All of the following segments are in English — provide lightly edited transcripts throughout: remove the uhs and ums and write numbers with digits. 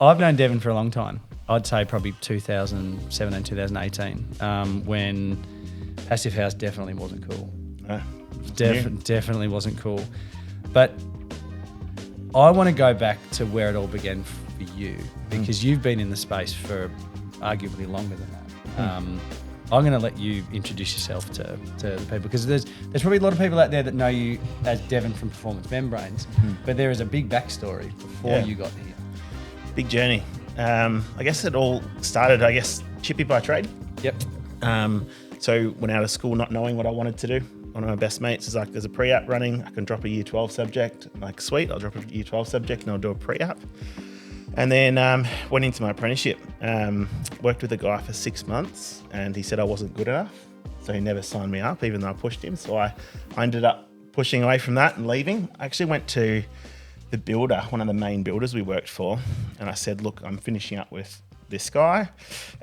I've known Devin for a long time. I'd say probably 2017, 2018, when Passive House definitely wasn't cool. No, Definitely wasn't cool. But I want to go back to where it all began for you, because you've been in the space for arguably longer than that. I'm going to let you introduce yourself to the people, because there's probably a lot of people out there that know you as Devin from Performance Membranes, but there is a big backstory before you got here. Big journey. I guess it all started, chippy by trade. Yep. So went out of school not knowing what I wanted to do. One of my best mates is like, there's a pre-app running. I can drop a year 12 subject. I'm like, sweet, I'll drop a year 12 subject and I'll do a pre-app. And then went into my apprenticeship. Worked with a guy for 6 months and he said I wasn't good enough. So he never signed me up, even though I pushed him. So I ended up pushing away from that and leaving. I actually went to the builder, one of the main builders we worked for. And I said, look, I'm finishing up with this guy.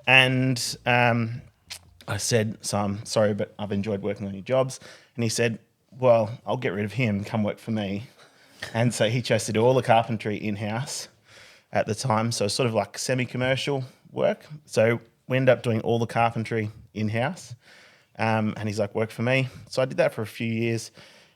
And I said, so I'm sorry, but I've enjoyed working on your jobs. And he said, well, I'll get rid of him, come work for me. And so he chose to do all the carpentry in-house at the time. So sort of like semi-commercial work. So we ended up doing all the carpentry in-house. And he's like, work for me. So I did that for a few years.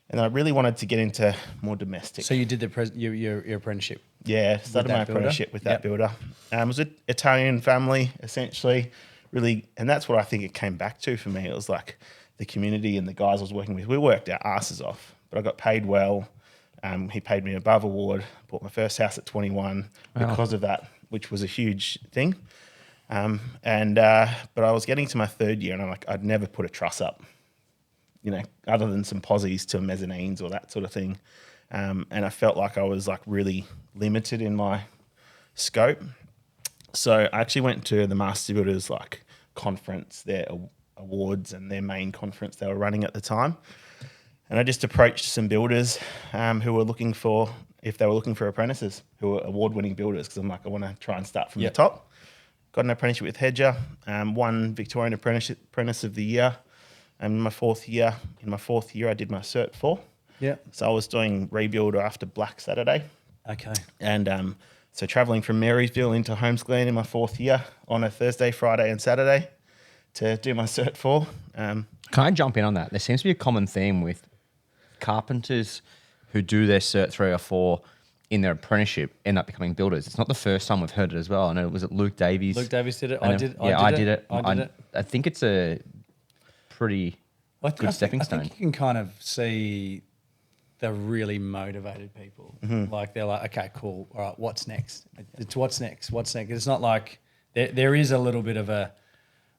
And I really wanted to get into more domestic. So you did your apprenticeship? Yeah, started my apprenticeship with that builder. It was an Italian family, essentially. Really, and that's what I think it came back to for me. It was like the community and the guys I was working with. We worked our asses off, but I got paid well. He paid me above award. Bought my first house at 21 because of that, which was a huge thing. But I was getting to my third year, and I'm like, I'd never put a truss up, other than some posies to mezzanines or that sort of thing. And I felt like I was like really limited in my scope. So I actually went to the Master Builders conference, their awards and their main conference they were running at the time. And I just approached some builders who were looking for apprentices, who were award-winning builders, because I'm like, I want to try and start from the top. Got an apprenticeship with Hedger, won Victorian Apprentice of the Year. And in my fourth year, I did my Cert 4. Yeah. So I was doing rebuilder after Black Saturday. Okay. And so travelling from Marysville into Holmesglen in my fourth year on a Thursday, Friday and Saturday to do my Cert 4. Can I jump in on that? There seems to be a common theme with carpenters who do their Cert 3 or 4 in their apprenticeship end up becoming builders. It's not the first time we've heard it as well. I know, was it Luke Davies? Luke Davies did it. I did it. I think it's a pretty good stepping stone. I think you can kind of see the really motivated people. Like they're like, okay, cool. All right, what's next? It's what's next. It's not like there is a little bit of a,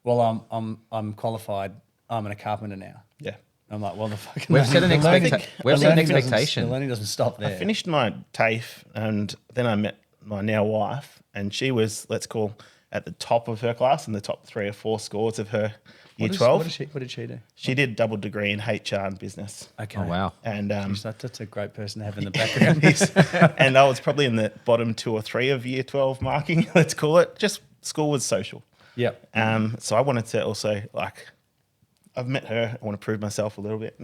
well, I'm qualified. I'm a carpenter now. Yeah. I'm like, well, the fucking We've set an expectation. The learning doesn't stop there. I finished my TAFE and then I met my now wife, and she was, let's call, at the top of her class in the top 3 or 4 scores of her year 12. What did she do? She did double degree in HR and business. Okay. Oh, wow. And Jeez, that's a great person to have in the background. and I was probably in the bottom 2 or 3 of year 12 marking, let's call it. Just school was social. Yep. So I wanted to also, I've met her. I want to prove myself a little bit.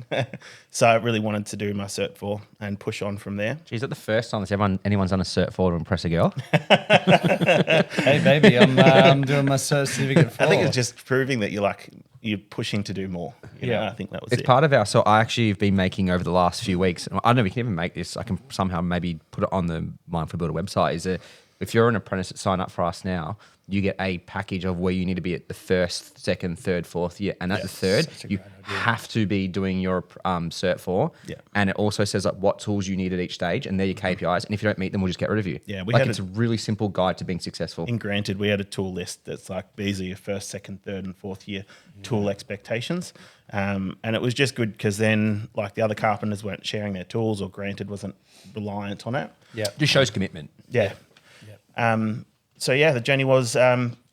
So I really wanted to do my Cert 4 and push on from there. Geez, is that the first time anyone's done a Cert 4 to impress a girl? Hey, baby, I'm doing my certificate 4. I think it's just proving that you're pushing to do more. You know, I think that was It's part of our. So I actually have been making over the last few weeks. I don't know if we can even make this. I can somehow maybe put it on the Mindful Builder website. Is that if you're an apprentice that sign up for us now, you get a package of where you need to be at the first, second, third, fourth year. And at the third, you have to be doing your Cert 4. Yeah. And it also says what tools you need at each stage, and they're your KPIs. And if you don't meet them, we'll just get rid of you. Yeah, it's a really simple guide to being successful. And granted, we had a tool list that's these are your first, second, third and fourth year tool expectations. And it was just good because then the other carpenters weren't sharing their tools, or granted wasn't reliant on it. Yeah. Just shows commitment. Yeah. So the journey was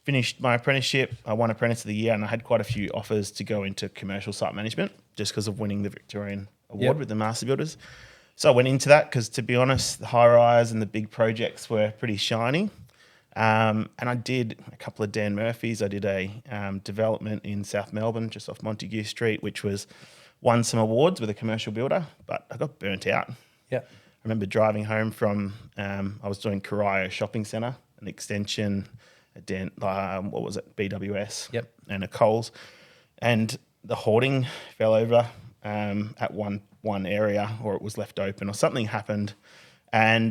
finished my apprenticeship. I won Apprentice of the Year, and I had quite a few offers to go into commercial site management just because of winning the Victorian Award with the Master Builders. So I went into that because, to be honest, the high-rise and the big projects were pretty shiny. And I did a couple of Dan Murphys. I did a development in South Melbourne, just off Montague Street, which won some awards with a commercial builder, but I got burnt out. Yeah. I remember driving home from, I was doing Corio Shopping Centre an extension, a dent, what was it, BWS, Yep. and a Coles, and the hoarding fell over at one area, or it was left open, or something happened, and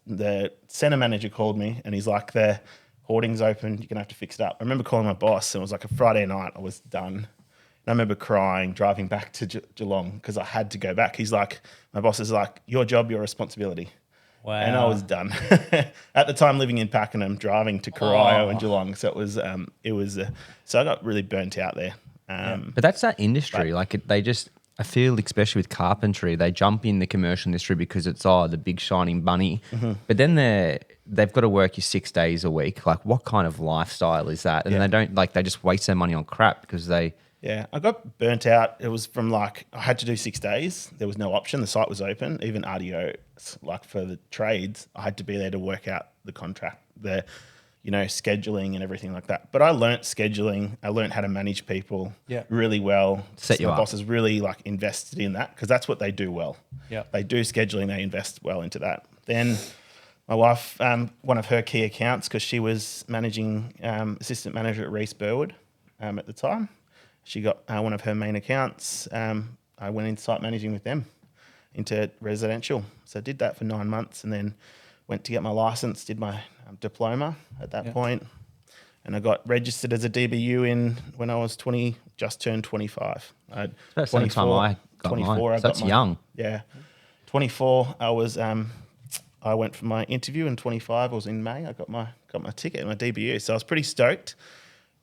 the centre manager called me, and he's like, the hoarding's open, you're gonna have to fix it up. I remember calling my boss, and it was like a Friday night, I was done. And I remember crying, driving back to Geelong because I had to go back. He's like, my boss is like, your job, your responsibility. Wow. And I was done. At the time, living in Pakenham, driving to Corio and Geelong, so so I got really burnt out there. But that's that industry. I feel, especially with carpentry, they jump in the commercial industry because it's the big shining bunny. Mm-hmm. But then they've got to work you 6 days a week. Like, what kind of lifestyle is that? And they just waste their money on crap because they. Yeah, I got burnt out. It was from I had to do 6 days. There was no option. The site was open. Even RDO, for the trades, I had to be there to work out the contract, the scheduling and everything like that. But I learnt scheduling. I learnt how to manage people really well. My bosses really invested in that because that's what they do well. Yeah, they do scheduling. They invest well into that. Then my wife, one of her key accounts, because she was managing assistant manager at Reece Burwood at the time. She got one of her main accounts. I went in site managing with them into residential. So I did that for 9 months and then went to get my license, did my diploma at that point, and I got registered as a DBU when I was 20, just turned 25. That's the same time I got 24. mine. So that's young. Yeah. 24, I went for my interview, and 25, I was in May. I got my ticket, my DBU. So I was pretty stoked.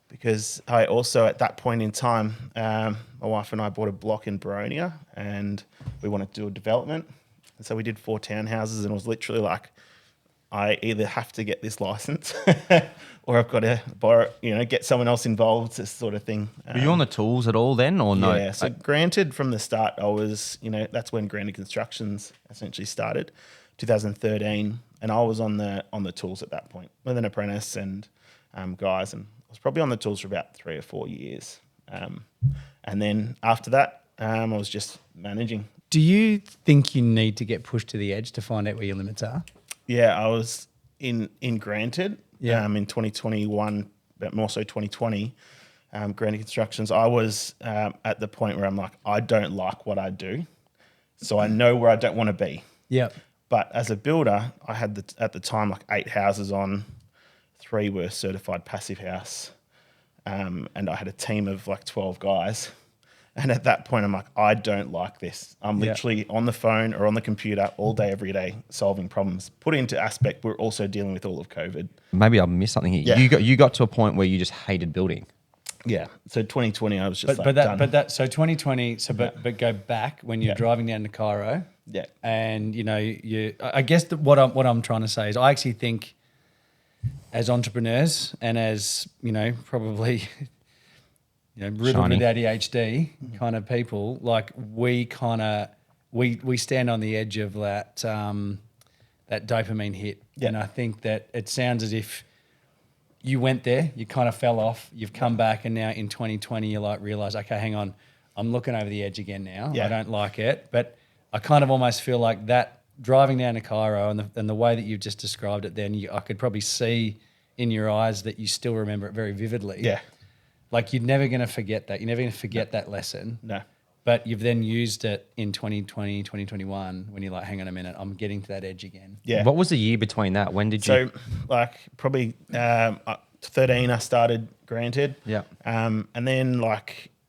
Because I also, at that point in time, my wife and I bought a block in Baronia and we wanted to do a development. And so we did 4 townhouses, and it was literally like, I either have to get this license or I've got to borrow, get someone else involved, this sort of thing. Were you on the tools at all then, or no? Yeah, so Granted, from the start, I was, that's when Granted Constructions essentially started, 2013. And I was on the tools at that point with an apprentice and guys, and I was probably on the tools for about 3 or 4 years. And then after that, I was just managing. Do you think you need to get pushed to the edge to find out where your limits are? Yeah, I was in Granted in 2021, but more so 2020, Granted Constructions. I was at the point where I'm like, I don't like what I do, so I know where I don't want to be. Yeah. But as a builder, I had at the time 8 houses on. 3 were certified passive house, and I had a team of 12 guys. And at that point, I'm like, I don't like this. I'm literally on the phone or on the computer all day, every day, solving problems. Put into aspect, we're also dealing with all of COVID. Maybe I missed something here. Yeah. You got to a point where you just hated building. Yeah. So 2020, I was just done. So 2020. So but go back when you're driving down to Cairo. Yeah. And I guess what I'm trying to say is I actually think, as entrepreneurs and as, probably, riddled with ADHD kind of people, we stand on the edge of that dopamine hit. Yeah. And I think that it sounds as if you went there, you kind of fell off, you've come back, and now in 2020 you realise, okay, hang on, I'm looking over the edge again now. Yeah. I don't like it. But I kind of almost feel like that driving down to Cairo and the way that you've just described it then, I could probably see in your eyes that you still remember it very vividly. Yeah. You're never going to forget that. You're never going to forget that lesson. No. But you've then used it in 2020, 2021 when you're like, hang on a minute, I'm getting to that edge again. Yeah. What was the year between that? When did you? So probably 13 I started Granted. Yeah. And then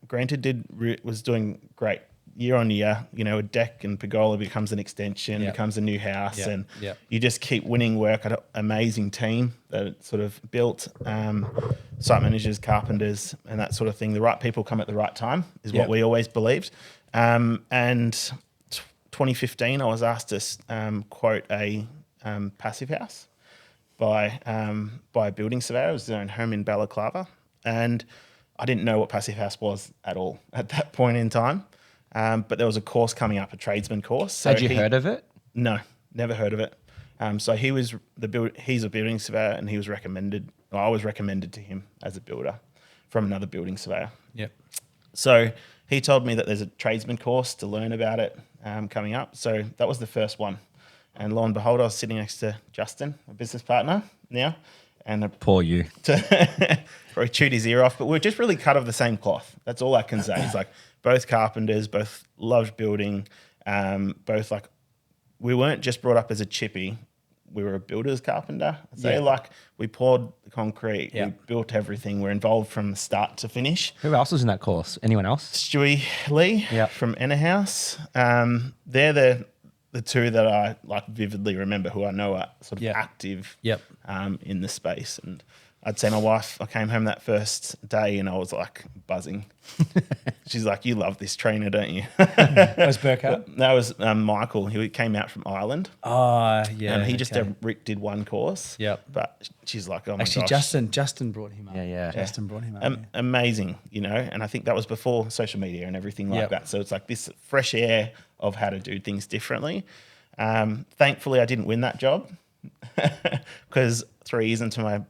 Granted was doing great. Year on year, a deck and pergola becomes an extension, becomes a new house, and you just keep winning work. An amazing team that sort of built, site managers, carpenters, and that sort of thing. The right people come at the right time is what we always believed. And 2015, I was asked to quote a passive house by a building surveyor. It was their own home in Balaclava, and I didn't know what passive house was at all at that point in time. But there was a course coming up, a tradesman course. So had you heard of it? No, never heard of it. So he's a building surveyor, and I was recommended to him as a builder from another building surveyor. Yep. So he told me that there's a tradesman course to learn about it coming up. So that was the first one. And lo and behold, I was sitting next to Justin, my business partner now, and Poor you. probably chewed his ear off. But we're just really cut of the same cloth. That's all I can say. It's like both carpenters, both loved building, both like we weren't just brought up as a chippy. We were a builder's carpenter. Like we poured the concrete, we built everything. We're involved from start to finish. Who else was in that course? Anyone else? Stewie Lee from Enna House. They're the two that I like vividly remember who I know are sort of active in the space. And I'd say my wife, I came home that first day and I was like buzzing. She's like, you love this trainer, don't you? Was Burkhardt? That was Michael. He came out from Ireland. Oh, yeah. And he just did one course. Yep. But she's like, oh my Actually, gosh. Justin brought him up. Yeah. Justin brought him up. Amazing, you know, and I think that was before social media and everything like that. So it's like this fresh air of how to do things differently. Thankfully, I didn't win that job because 3 years into my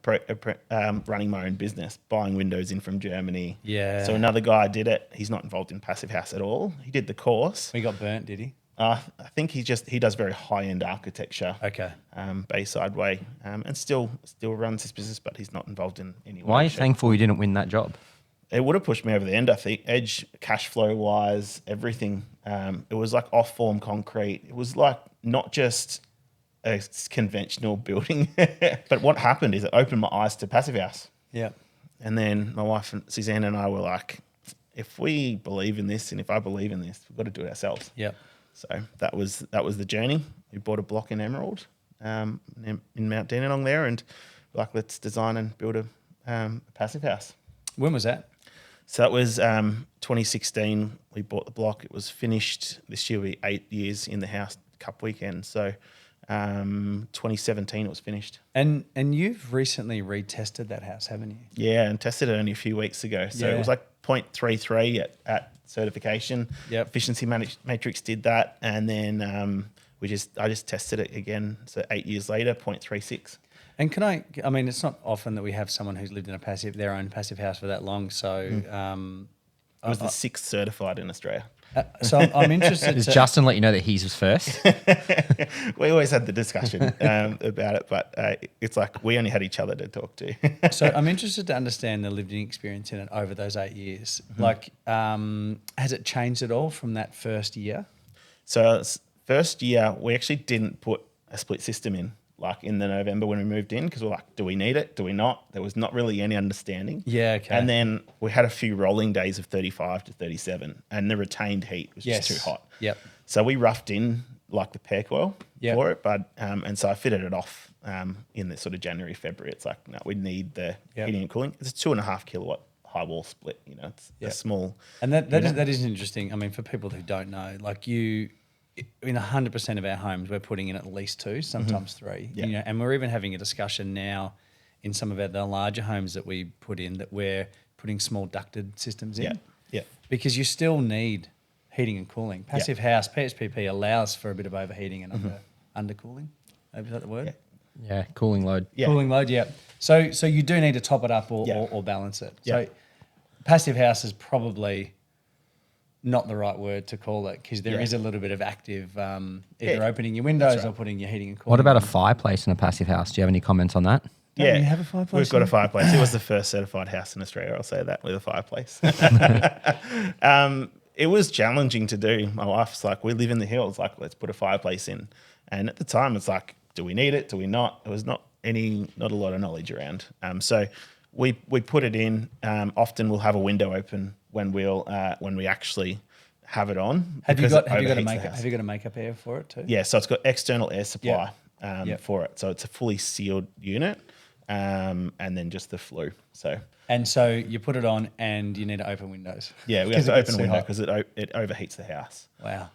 running my own business, buying windows in from Germany. Yeah. So another guy did it. He's not involved in Passive House at all. He did the course. He got burnt, did he? I think he does very high-end architecture. Okay. Bayside way, and still runs his business, but he's not involved in any way. Why are you thankful you didn't win that job? It would have pushed me over the end, I think. Edge, cash flow wise, everything. It was like off-form concrete. It was like not just a conventional building. But what happened is it opened my eyes to Passive House. Yeah. And then my wife, Suzanne, and I were like, if we believe in this and if I believe in this, we've got to do it ourselves. Yeah. So that was the journey. We bought a block in Emerald in Mount Dandenong there, and like, let's design and build a Passive House. When was that? So that was 2016. We bought the block. It was finished this year. We 8 years in the house, Cup weekend. So 2017 it was finished. And you've recently retested that house, haven't you? Yeah, and tested it only a few weeks ago. So it was like 0.33 at certification. Yep. Efficiency Matrix did that, and then I just tested it again. So 8 years later, 0.36. And I mean, it's not often that we have someone who's lived in their own passive house for that long. So I was the 6th certified in Australia. So I'm interested. Does Justin let you know that he's was first? We always had the discussion about it, but it's like we only had each other to talk to. So I'm interested to understand the lived-in experience in it over those 8 years. Mm-hmm. Like, has it changed at all from that first year? So first year, we actually didn't put a split system in, like in the November when we moved in, because we're like, do we need it? Do we not? There was not really any understanding. Yeah, okay. And then we had a few rolling days of 35 to 37, and the retained heat was just too hot. Yep. So we roughed in like the pair coil for it, but and so I fitted it off in the sort of January, February. It's like, no, we need the heating and cooling. It's a 2.5 kilowatt high wall split. You know, it's a small. And that is interesting. I mean, for people who don't know, like in 100% of our homes, we're putting in at least 2, sometimes 3. Yeah. You know, and we're even having a discussion now in some of the larger homes that we put in that we're putting small ducted systems in. Yeah. Because you still need heating and cooling. Passive house, PSPP allows for a bit of overheating and undercooling. Is that the word? Yeah, cooling load. Yeah. Cooling load, yeah. So you do need to top it up or balance it. Yeah. So passive house is probably not the right word to call it, because there is a little bit of active either opening your windows or putting your heating and cooling. What about a fireplace in a passive house? Do you have any comments on that? Don't you have a fireplace? We've got a fireplace. It was the first certified house in Australia, I'll say that, with a fireplace. It was challenging to do. My wife's like, we live in the hills, like, let's put a fireplace in. And at the time, it's like, do we need it? Do we not? There was not a lot of knowledge around. So we put it in. Often we'll have a window open when we actually have it on. Have you got a makeup air for it too? Yeah, so it's got external air supply for it. So it's a fully sealed unit, and then just the flue. So you put it on and you need to open windows. Yeah, we have to open a window because it overheats the house. Wow.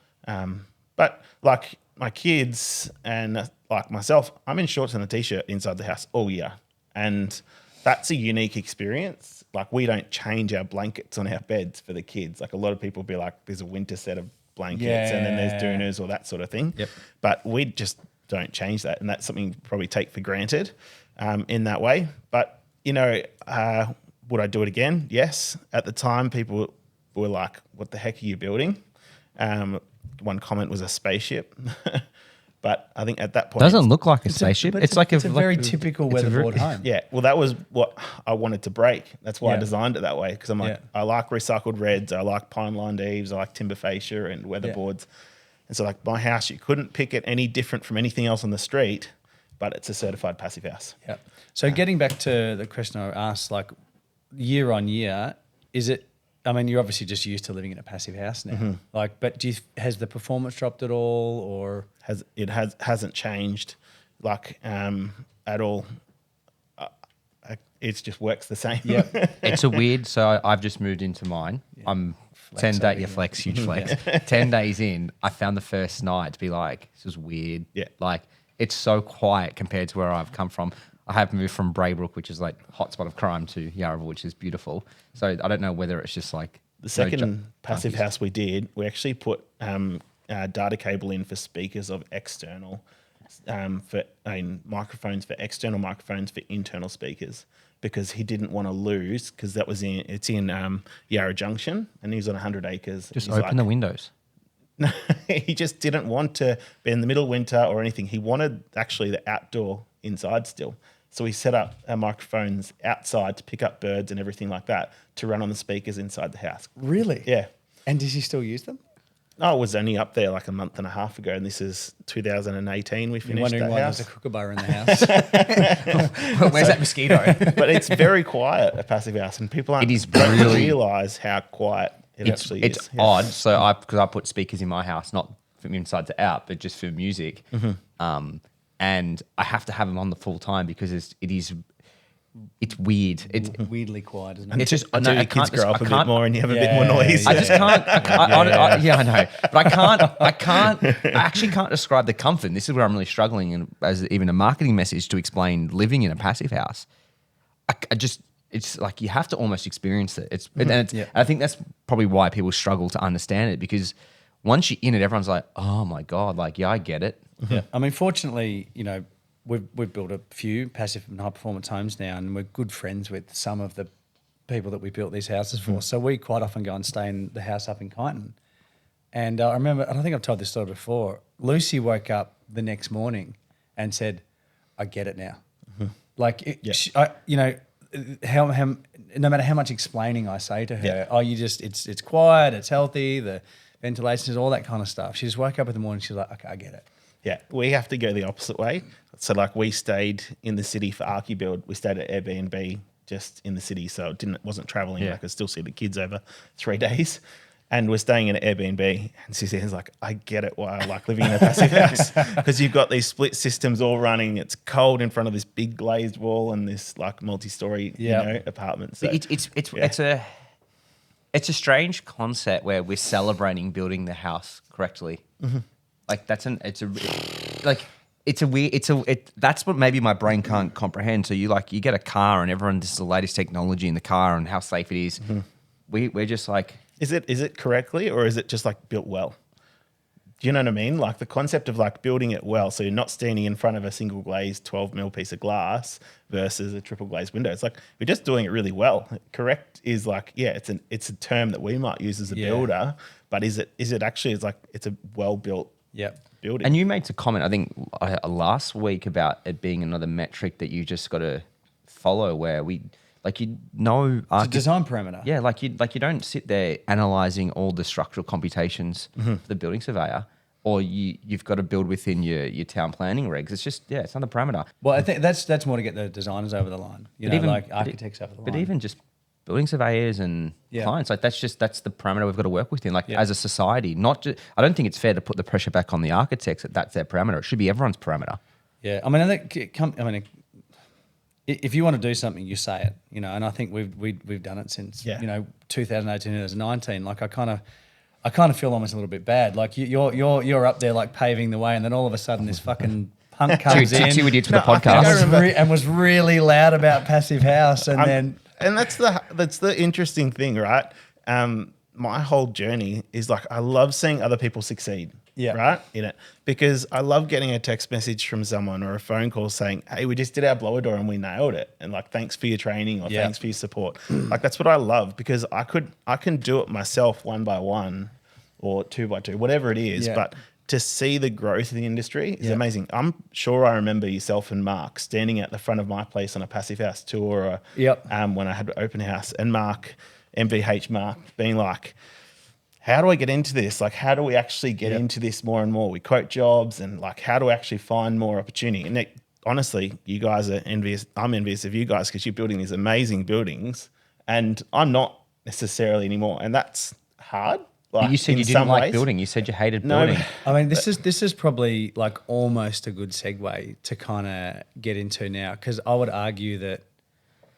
But like my kids and like myself, I'm in shorts and a t-shirt inside the house all year, and that's a unique experience. Like, we don't change our blankets on our beds for the kids. Like, a lot of people be like, there's a winter set of blankets and then there's doonas or that sort of thing. Yep. But we just don't change that. And that's something you probably take for granted in that way. But, you know, would I do it again? Yes. At the time, people were like, what the heck are you building? One comment was a spaceship. But I think at that point, Doesn't look like a spaceship. It's like a very typical weatherboard home. Yeah, well, that was what I wanted to break. That's why I Yeah. designed it that way, because I'm like, Yeah. I like recycled reds, I like pine lined eaves, I like timber fascia and weatherboards. And so, like, my house, you couldn't pick it any different from anything else on the street, but it's a certified passive house. Yeah. So getting back to the question I asked, like, year on year, is it? I mean, you're obviously just used to living in a passive house now. Like, but has the performance dropped at all, or Hasn't changed, like, at all. It just works the same. Yeah. It's a weird. So I've just moved into mine. I'm 10 days. Yeah, flex, huge flex. 10 days in, I found the first night to be like, this is weird. Yeah. Like, it's so quiet compared to where I've come from. I have moved from Braybrook, which is like hotspot of crime, to Yarraville, which is beautiful. So I don't know whether it's just like The second passive house we did, we actually put data cable in for speakers of external, microphones for external microphones for internal speakers, because he didn't want to lose, because it's in Yarra Junction, and he was on 100 acres. Just open the windows. No, he just didn't want to be in the middle of winter or anything. He wanted actually the outdoor inside still. So we set up our microphones outside to pick up birds and everything like that to run on the speakers inside the house. really? Yeah. And does he still use them? No, it was only up there like a month and a half ago, and this is 2018 we You're finished wondering that why house. there's a kookaburra in the house. Where's that mosquito? But it's very quiet, a passive house, and people It is don't really- realise how quiet it actually is. It's odd. So because I put speakers in my house, not from inside to out, but just for music. And I have to have them on the full time because it's weird. It's Weirdly quiet, isn't it? it's just Until your kids grow up a bit more and you have a bit more noise. I just can't. I know, but I actually can't describe the comfort. And this is where I'm really struggling, and as even a marketing message to explain living in a passive house. It's like you have to almost experience it. I think that's probably why people struggle to understand it, because once you're in it, everyone's like, "Oh my god!" Like, yeah, I get it. Yeah. I mean, fortunately, we've built a few passive and high performance homes now, and we're good friends with some of the people that we built these houses for. So we quite often go and stay in the house up in Kyneton. And I remember, and I think I've told this story before, Lucy woke up the next morning and said, "I get it now." Like, how no matter how much explaining I say to her, it's quiet, it's healthy, the ventilation is all that kind of stuff. She just woke up in the morning, she's like, "Okay, I get it." Yeah, we have to go the opposite way. So, like, we stayed in the city for ArchiBuild. We stayed at Airbnb just in the city, so it wasn't traveling. Yeah. I could still see the kids over 3 days. And we're staying in an Airbnb, and Suzanne's like, "I get it why I like living in a passive house, because you've got these split systems all running. It's cold in front of this big glazed wall and this like multi-story apartment." So It's a strange concept where we're celebrating building the house correctly. Like that's that's what maybe my brain can't comprehend. So you get a car and everyone, this is the latest technology in the car and how safe it is. We're just like, is it correctly, or is it just like built well? Do you know what I mean? Like the concept of like building it well, so you're not standing in front of a single glazed 12 mil piece of glass versus a triple glazed window. It's like we're just doing it really well. Correct is like, it's a term that we might use as a builder, but is it actually? It's like it's a well built building. And you made a comment, I think last week, about it being another metric that you just got to follow, where it's a design parameter. Yeah, like you don't sit there analysing all the structural computations for the building surveyor, or you've got to build within your town planning regs. It's just it's another parameter. Well, I think that's more to get the designers over the line, architects over the line. But even just building surveyors and clients, like that's the parameter we've got to work within. Like as a society, not just. I don't think it's fair to put the pressure back on the architects that's their parameter. It should be everyone's parameter. Yeah, I mean, if you want to do something, you say it, and I think we've done it since 2018, 2019. Like I kind of feel almost a little bit bad. Like you're up there like paving the way, and then all of a sudden this fucking punk comes in. Two idiots for the podcast, and was really loud about passive house, and that's the interesting thing, right? My whole journey is like I love seeing other people succeed. Yeah. Right? In it. Because I love getting a text message from someone or a phone call saying, "Hey, we just did our blower door and we nailed it. And like, thanks for your training or thanks for your support." Like that's what I love, because I can do it myself 1 by 1 or 2 by 2, whatever it is. Yeah. But to see the growth of the industry is amazing. I'm sure I remember yourself and Mark standing at the front of my place on a Passive House tour when I had open house, and MVH Mark being like, how do I get into this? Like, how do we actually get into this more and more? We quote jobs, and like, how do we actually find more opportunity? And honestly, you guys are envious. I'm envious of you guys because you're building these amazing buildings, and I'm not necessarily anymore. And that's hard. Like, you said you didn't like building. You said you hated building. I mean, this is probably like almost a good segue to kind of get into now, because I would argue that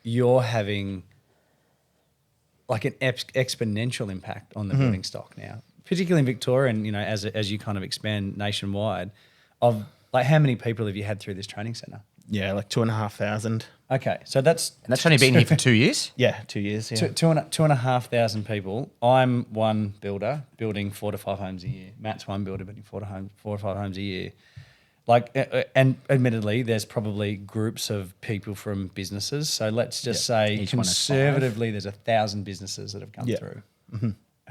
you're having like an exponential impact on the building stock now, particularly in Victoria, and as you kind of expand nationwide. Of like, how many people have you had through this training centre? Yeah, like 2,500. Okay, so that's only been here for 2 years. Yeah, 2 years. Yeah, 2,500 people. I'm one builder building 4 to 5 homes a year. Matt's one builder building 4 or 5 homes a year. Like, and admittedly, there's probably groups of people from businesses. So let's just say each one has conservatively, there's 1,000 businesses that have come through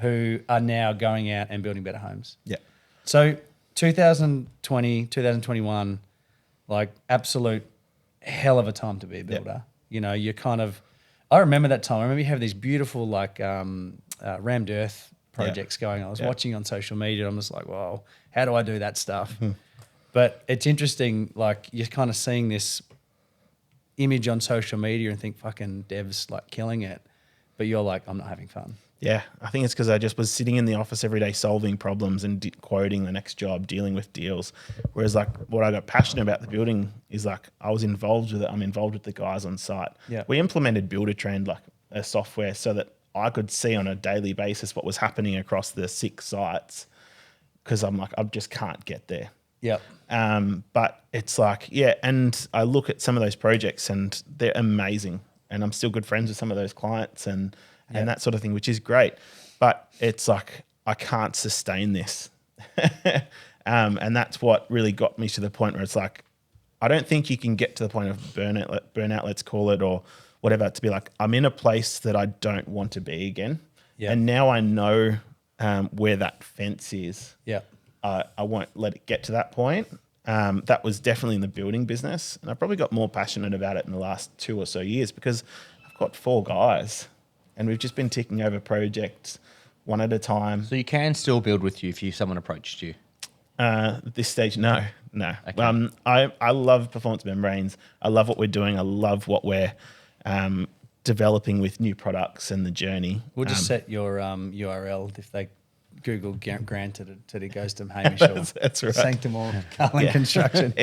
who are now going out and building better homes. Yeah. So 2020, 2021, like absolute hell of a time to be a builder. You're kind of, I remember that time. I remember you have these beautiful like rammed earth projects going on. I was watching on social media. I'm just like, wow, how do I do that stuff? But it's interesting, like you're kind of seeing this image on social media and think fucking Dev's like killing it. But you're like, I'm not having fun. Yeah, I think it's because I just was sitting in the office every day solving problems and quoting the next job, dealing with deals. Whereas like what I got passionate about the building is like I was involved with it. I'm involved with the guys on site. Yeah. We implemented Builder Trend, like a software, so that I could see on a daily basis what was happening across the 6 sites, because I'm like, I just can't get there. Yep. But it's like, and I look at some of those projects and they're amazing. And I'm still good friends with some of those clients and that sort of thing, which is great. But it's like, I can't sustain this. And that's what really got me to the point where it's like, I don't think you can get to the point of burnout, let's call it, or whatever, to be like, I'm in a place that I don't want to be again. Yep. And now I know where that fence is. Yeah. I won't let it get to that point. That was definitely in the building business. And I probably got more passionate about it in the last 2 or so years because I've got 4 guys and we've just been ticking over projects one at a time. So you can still build with you if someone approached you? At this stage, no. Okay. I love performance membranes. I love what we're doing. I love what we're developing with new products and the journey. We'll just set your URL if they Google granted it till it goes to Hamish or that's right. Sanctum or Carlin Construction.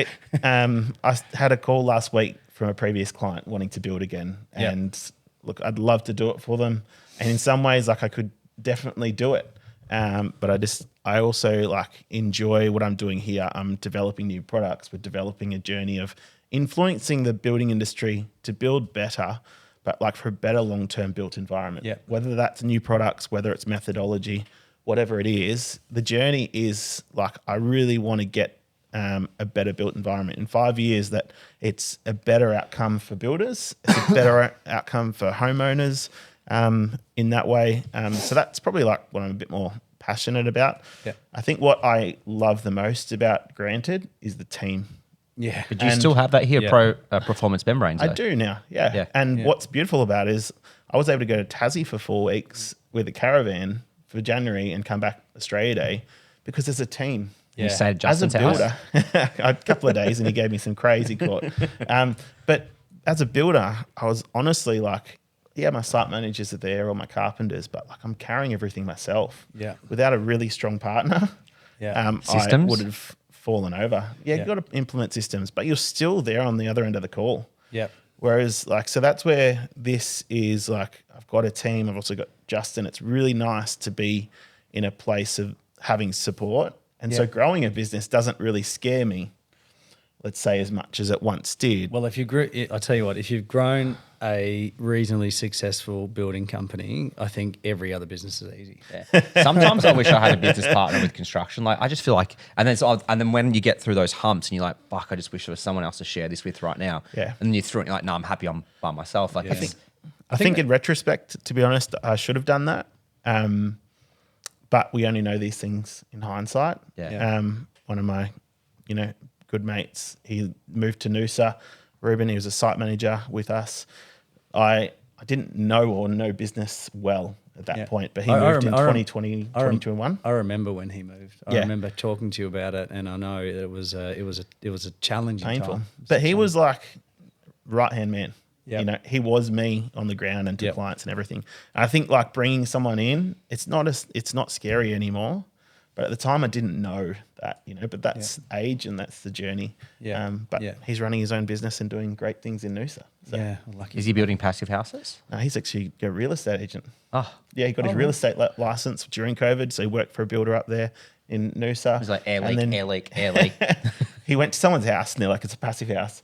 I had a call last week from a previous client wanting to build again. And look, I'd love to do it for them. And in some ways, like I could definitely do it. But I also like enjoy what I'm doing here. I'm developing new products. We're developing a journey of influencing the building industry to build better, but like for a better long-term built environment. Yeah. Whether that's new products, whether it's methodology, whatever it is, the journey is like, I really want to get a better built environment in 5 years, that it's a better outcome for builders, it's a better outcome for homeowners in that way. So that's probably like what I'm a bit more passionate about. Yeah. I think what I love the most about Granted is the team. Yeah. But do you still have that here, performance membranes? I do now, yeah. And what's beautiful about it is I was able to go to Tassie for 4 weeks with a caravan for January and come back Australia Day because there's a team. You stayed at Justin's as a builder, a couple of days and he gave me some crazy quote. But as a builder, I was honestly like, my site managers are there, or my carpenters, but like I'm carrying everything myself. Yeah. Without a really strong partner, systems? I would have fallen over. You've got to implement systems, but you're still there on the other end of the call. Yeah. Whereas like, so that's where this is like, I've got a team. I've also got Justin. It's really nice to be in a place of having support. And so growing a business doesn't really scare me, let's say, as much as it once did. Well, I'll tell you what, if you've grown a reasonably successful building company, I think every other business is easy. Yeah. Sometimes I wish I had a business partner with construction. Like I just feel like, and then when you get through those humps and you're like, fuck, I just wish there was someone else to share this with right now. Yeah. And then you through it and you're like, no, I'm happy I'm by myself. Like I think in retrospect, to be honest, I should have done that. but we only know these things in hindsight. Yeah. One of my, good mates, he moved to Noosa. Ruben, he was a site manager with us. I didn't know business well at that point, but he moved in 2020, 2021. I remember when he moved. I remember talking to you about it, and I know it was a challenging painful. time. But he was like right-hand man. Yep. He was me on the ground and to clients and everything. And I think like bringing someone in, it's not scary anymore. But at the time, I didn't know that, But that's age and that's the journey. Yeah. But he's running his own business and doing great things in Noosa. So. Yeah, lucky. Is he building passive houses? No, he's actually a real estate agent. Oh, Yeah, he got his real estate license during COVID, so he worked for a builder up there in Noosa. he's like air leak. He went to someone's house and they're like, it's a passive house.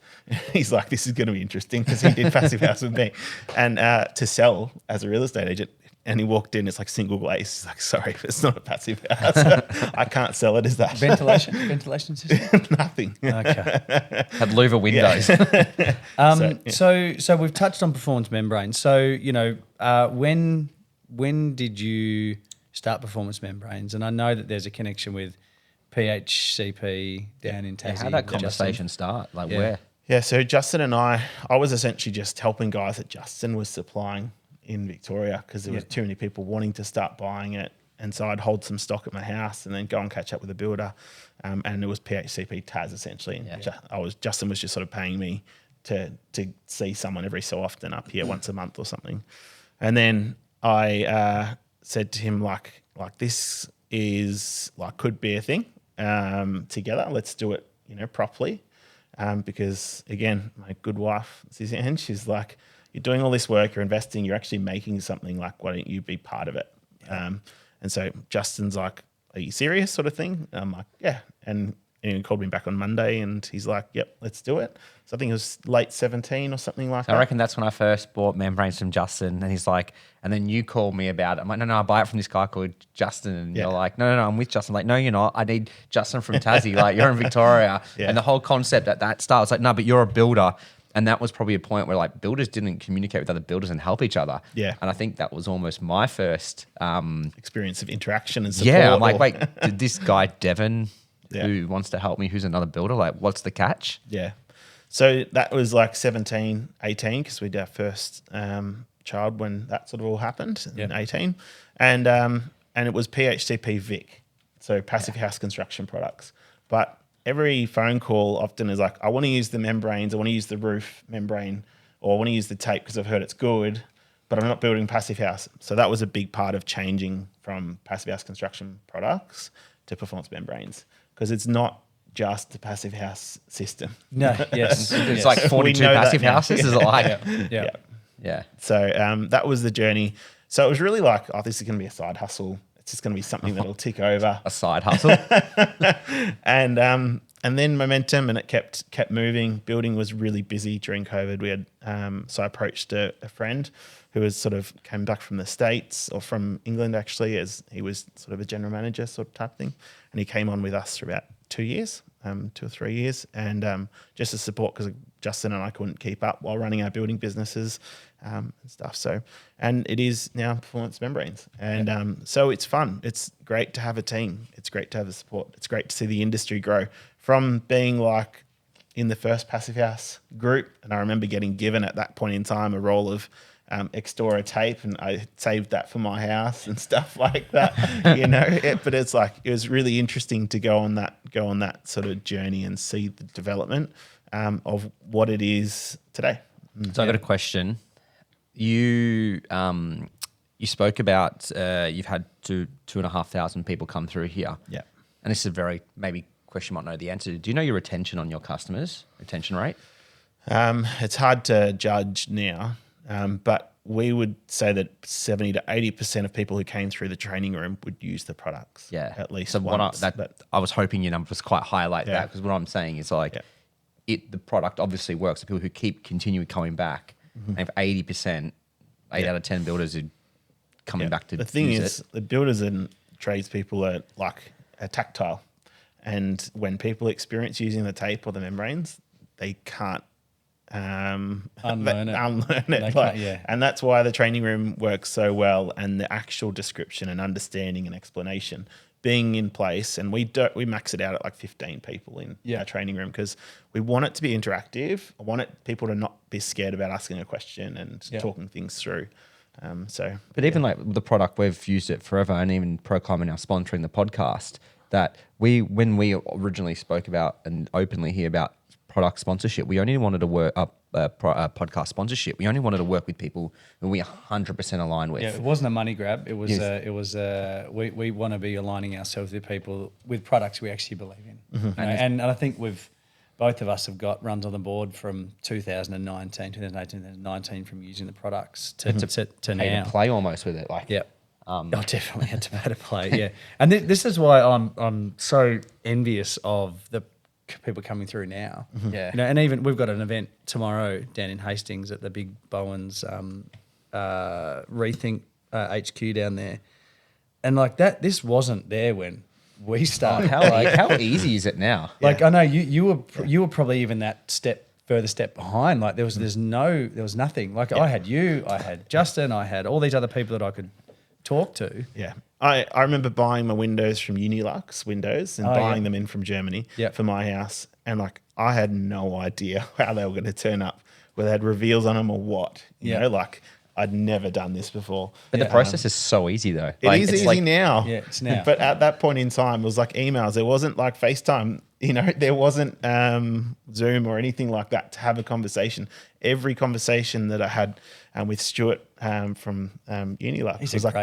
He's like, this is going to be interesting because he did passive house with me. And to sell as a real estate agent, and he walked in, it's like single glaze. He's like, sorry, it's not a passive house. I can't sell it as that. Ventilation system? Nothing. Okay. Had louver windows. So we've touched on performance membranes. So, when did you start performance membranes? And I know that there's a connection with PHCP down in Tassie. How did that conversation start? Like where? Yeah, so Justin and I was essentially just helping guys that Justin was supplying in Victoria because there was too many people wanting to start buying it. And so I'd hold some stock at my house and then go and catch up with a builder. And it was PHCP TAS essentially. And Justin was just sort of paying me to see someone every so often up here once a month or something. And then I said to him like this is like could be a thing together. Let's do it, properly. Because again, my good wife, Suzanne, she's like, you're doing all this work, you're investing, you're actually making something, like, why don't you be part of it? And so Justin's like, are you serious, sort of thing? And I'm like, yeah. And he called me back on Monday and he's like, yep, let's do it. So I think it was late 17 or something like that. I reckon that's when I first bought membranes from Justin, and he's like, and then you called me about it. I'm like, no, I buy it from this guy called Justin. And you're like, no, I'm with Justin. I'm like, no, you're not. I need Justin from Tassie. Like, you're in Victoria. And the whole concept at that start was like, no, but you're a builder. And that was probably a point where like builders didn't communicate with other builders and help each other. Yeah. And I think that was almost my first experience of interaction and support. Yeah. I'm like, wait, did this guy Devin who wants to help me, who's another builder, like what's the catch? Yeah. So that was like 17, 18 because we did our first child when that sort of all happened in 18. And it was PHCP Vic, so passive house construction products. But every phone call often is like, I want to use the membranes, I want to use the roof membrane, or I want to use the tape because I've heard it's good, but I'm not building passive house. So that was a big part of changing from passive house construction products to performance membranes, because it's not just the passive house system. No, yes. It's like 42 passive houses, is it like? Yeah. So that was the journey. So it was really like, oh, this is going to be a side hustle. It's just going to be something that'll tick over. A side hustle. And then momentum, and it kept moving. Building was really busy during COVID. We had so I approached a friend who was sort of came back from the States, or from England actually, as he was sort of a general manager sort of type thing, and he came on with us for about 2 years, 2 or 3 years, and just to support, because Justin and I couldn't keep up while running our building businesses and stuff. So, and it is now performance membranes, and so it's fun. It's great to have a team. It's great to have the support. It's great to see the industry grow from being like in the first passive house group. And I remember getting given at that point in time a roll of Extora tape, and I saved that for my house and stuff like that, but it's like, it was really interesting to go on that sort of journey and see the development of what it is today. So I got a question. You spoke about you've had 2,500 people come through here. Yeah. And this is a very maybe question you might know the answer to. Do you know your retention on your customers, retention rate? It's hard to judge now, but we would say that 70 to 80% of people who came through the training room would use the products. Yeah. At least so once. I was hoping your number was quite high like that, because what I'm saying is like the product obviously works. The people who keep continuing coming back, and if 80%, 8 out of 10 builders are coming back to the thing use is, it. the builders and tradespeople are tactile. And when people experience using the tape or the membranes, they can't Unlearn it. Unlearn it. And that's why the training room works so well, and the actual description and understanding and explanation being in place. And we max it out at like 15 people in our training room because we want it to be interactive. I want people to not be scared about asking a question and talking things through. But even like the product, we've used it forever, and even ProClimate now sponsoring the podcast, that when we originally spoke about and openly hear about product sponsorship, we only wanted to work up podcast sponsorship. We only wanted to work with people who we 100% align with. Yeah, it wasn't a money grab. It was we want to be aligning ourselves with people with products we actually believe in. Mm-hmm. And I think both of us have got runs on the board from 2018, 2019 from using the products to now. To play almost with it, like definitely had to play. Yeah, and this is why I'm so envious of the people coming through now. Mm-hmm. Yeah, and even we've got an event tomorrow down in Hastings at the Big Bowens Rethink HQ down there, and like that, this wasn't there when we started. How easy is it now? Like I know you were probably even that further step behind. Like there was nothing. Like I had you, I had Justin, I had all these other people that I could talk to. Yeah. I remember buying my windows from Unilux Windows and buying them in from Germany for my house. And like, I had no idea how they were going to turn up, whether they had reveals on them or what, you know, like I'd never done this before. But the process is so easy though. It is easy now. Yeah, it's now. But at that point in time, it was like emails. There wasn't like FaceTime, you know, there wasn't Zoom or anything like that to have a conversation. Every conversation that I had with Stuart from Unilux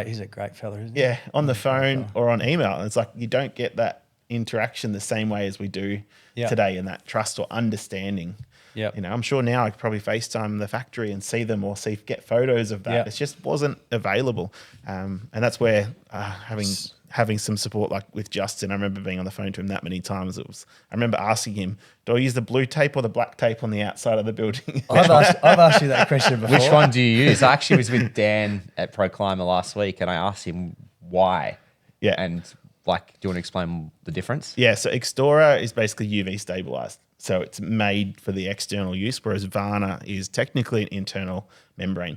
he's a great fella, isn't he? Yeah, on the phone or on email. And it's like you don't get that interaction the same way as we do today, and that trust or understanding. Yeah, you know, I'm sure now I could probably FaceTime the factory and see them or get photos of that. Yep. It just wasn't available, and that's where having some support like with Justin. I remember being on the phone to him that many times. I remember asking him, "Do I use the blue tape or the black tape on the outside of the building?" I've asked you that question before. Which one do you use? I actually was with Dan at ProClimate last week, and I asked him why. Yeah, and like, do you want to explain the difference? Yeah, so Extora is basically UV stabilized. So it's made for the external use, whereas Varna is technically an internal membrane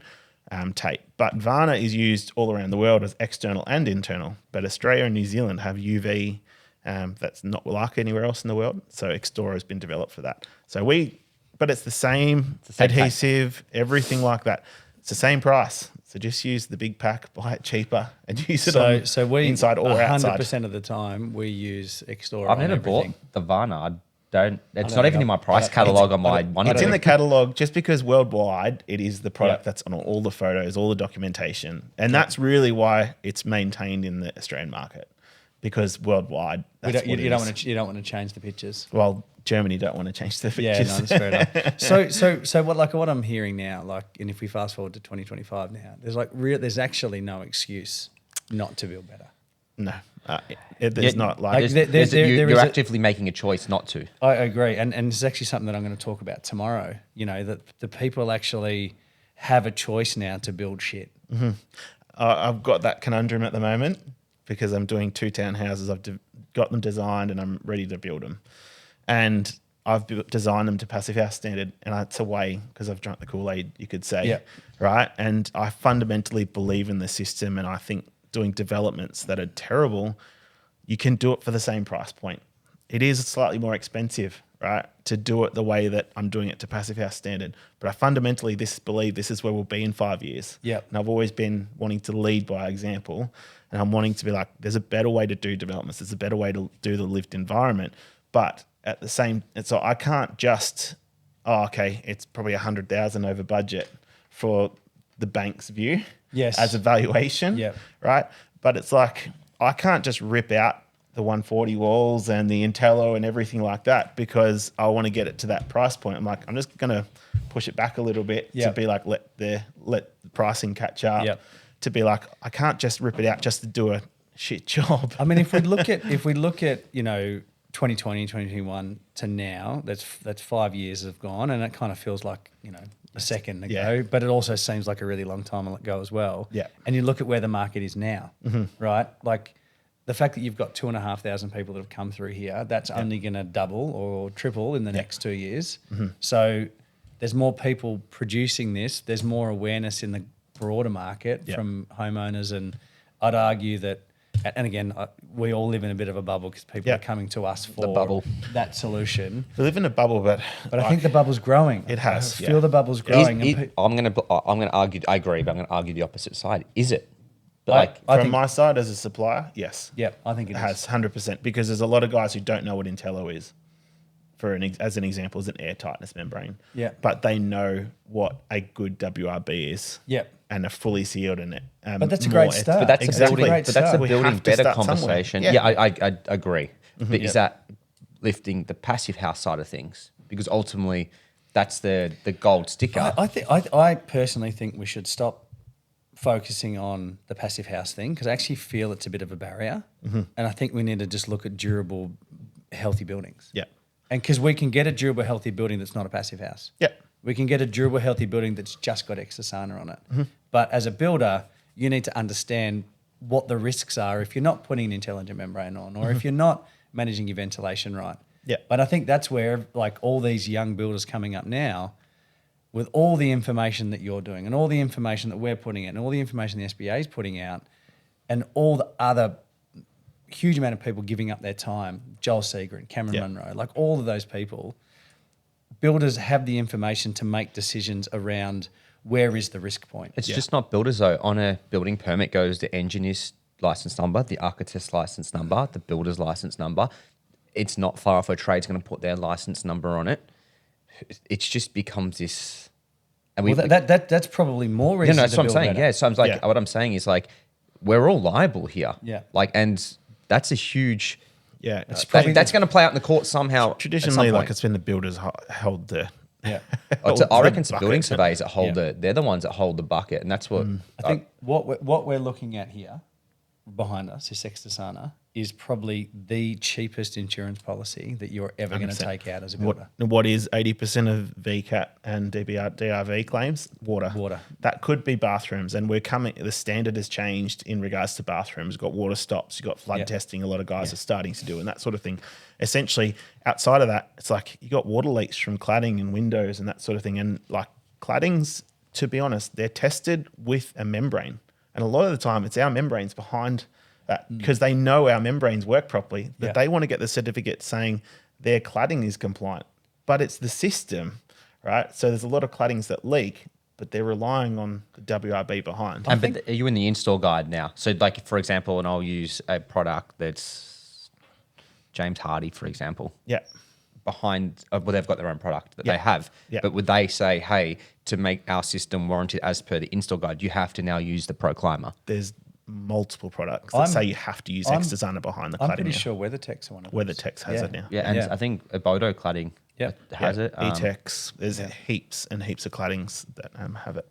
tape. But Varna is used all around the world as external and internal. But Australia and New Zealand have UV that's not like anywhere else in the world. So Extora has been developed for that. But it's the same adhesive, everything like that. It's the same price. So just use the big pack, buy it cheaper, and use it inside or outside. 100% of the time we use Extora. I've never bought the Varna. It's not even in my price catalogue on my one. It's in the catalogue just because worldwide it is the product that's on all the photos, all the documentation. And that's really why it's maintained in the Australian market, because worldwide you don't want to change the pictures. Well, Germany don't want to change the pictures. Yeah, no, that's fair enough. So what I'm hearing now, like, and if we fast forward to 2025 now, there's actually no excuse not to build better. No. There's not like you're actively making a choice not to. I agree, and it's actually something that I'm going to talk about tomorrow. You know, that the people actually have a choice now to build shit. Mm-hmm. I've got that conundrum at the moment because I'm doing 2 townhouses. I've got them designed and I'm ready to build them, and I've designed them to Passive House standard, and it's a way because I've drunk the Kool-Aid, you could say, right? And I fundamentally believe in the system, and I think doing developments that are terrible, you can do it for the same price point. It is slightly more expensive, right, to do it the way that I'm doing it to Passive House standard. But I fundamentally believe this is where we'll be in 5 years. Yep. And I've always been wanting to lead by example, and I'm wanting to be like, there's a better way to do developments. There's a better way to do the lived environment. But at the same, so I can't just, it's probably 100,000 over budget for the bank's view. Yes. As a valuation, right? But it's like, I can't just rip out the 140 walls and the Intello and everything like that because I want to get it to that price point. I'm like, I'm just going to push it back a little bit to be like, let the pricing catch up. To be like, I can't just rip it out just to do a shit job. I mean, if we look at, 2020, 2021 to now, that's 5 years have gone, and it kind of feels like, a second ago, but it also seems like a really long time ago as well. Yeah. And you look at where the market is now, right? Like the fact that you've got 2,500 people that have come through here, that's only going to double or triple in the next 2 years. So there's more people producing this. There's more awareness in the broader market from homeowners, and I'd argue that. And again, we all live in a bit of a bubble because people are coming to us for the bubble. that solution. We live in a bubble, but I think the bubble's growing. It has. I feel the bubble's growing. I'm going to argue. I agree, but I'm going to argue the opposite side. Is it? But from my side as a supplier, yes. Yeah, I think it has 100%, because there's a lot of guys who don't know what Intello is. As an example, is an airtightness membrane. Yeah. But they know what a good WRB is. Yeah. And a fully sealed in it. But that's a great start. But that's Exactly. a building better conversation. Yeah. I agree. But is that lifting the passive house side of things? Because ultimately, that's the gold sticker. I personally think we should stop focusing on the passive house thing, because I actually feel it's a bit of a barrier. And I think we need to just look at durable, healthy buildings. Yeah. And because we can get a durable, healthy building that's not a passive house. Yeah. We can get a durable, healthy building that's just got extra sauna on it. But as a builder, you need to understand what the risks are if you're not putting an intelligent membrane on, or if you're not managing your ventilation right. Yeah. But I think that's where, like, all these young builders coming up now, with all the information that you're doing and all the information that we're putting in and all the information the SBA is putting out and all the other huge amount of people giving up their time, Joel Seager, Cameron Munro, like all of those people, builders have the information to make decisions around where is the risk point. It's just not builders though. On a building permit goes the engineer's license number, the architect's license number, the builder's license number. It's not far off a trade's going to put their license number on it. It just becomes this. And that's probably more reason. That's what I'm saying. Better. Yeah. So I'm like, what I'm saying is like, we're all liable here. Yeah. Like, and that's a huge. Yeah. That's going to play out in the court somehow. Traditionally, like, it's been the builders hold the. Yeah. I reckon it's the building surveyors that hold they're the ones that hold the bucket. And that's what I think what we're looking at here behind us, this extra sauna, is probably the cheapest insurance policy that you're ever going to take out as a builder. What is 80% of VCAT and DRV claims? Water. That could be bathrooms. And the standard has changed in regards to bathrooms. You've got water stops, you've got flood testing, a lot of guys are starting to do, and that sort of thing. Essentially, outside of that, it's like you got water leaks from cladding and windows and that sort of thing. And like claddings, to be honest, they're tested with a membrane. And a lot of the time, it's our membranes behind that, because they know our membranes work properly, that they want to get the certificate saying their cladding is compliant. But it's the system, right? So there's a lot of claddings that leak, but they're relying on the WRB behind. But are you in the install guide now? So like, for example, and I'll use a product that's James Hardy, for example. Yeah. Behind, they've got their own product that they have. Yeah. But would they say, hey, to make our system warranted as per the install guide, you have to now use the Pro Climber? There's multiple products that say you have to use extra sauna behind the cladding. I'm pretty sure WeatherTech's one of those. WeatherTech has it now. Yeah, and I think Bodo cladding has it. E-Tex, there's heaps and heaps of claddings that have it.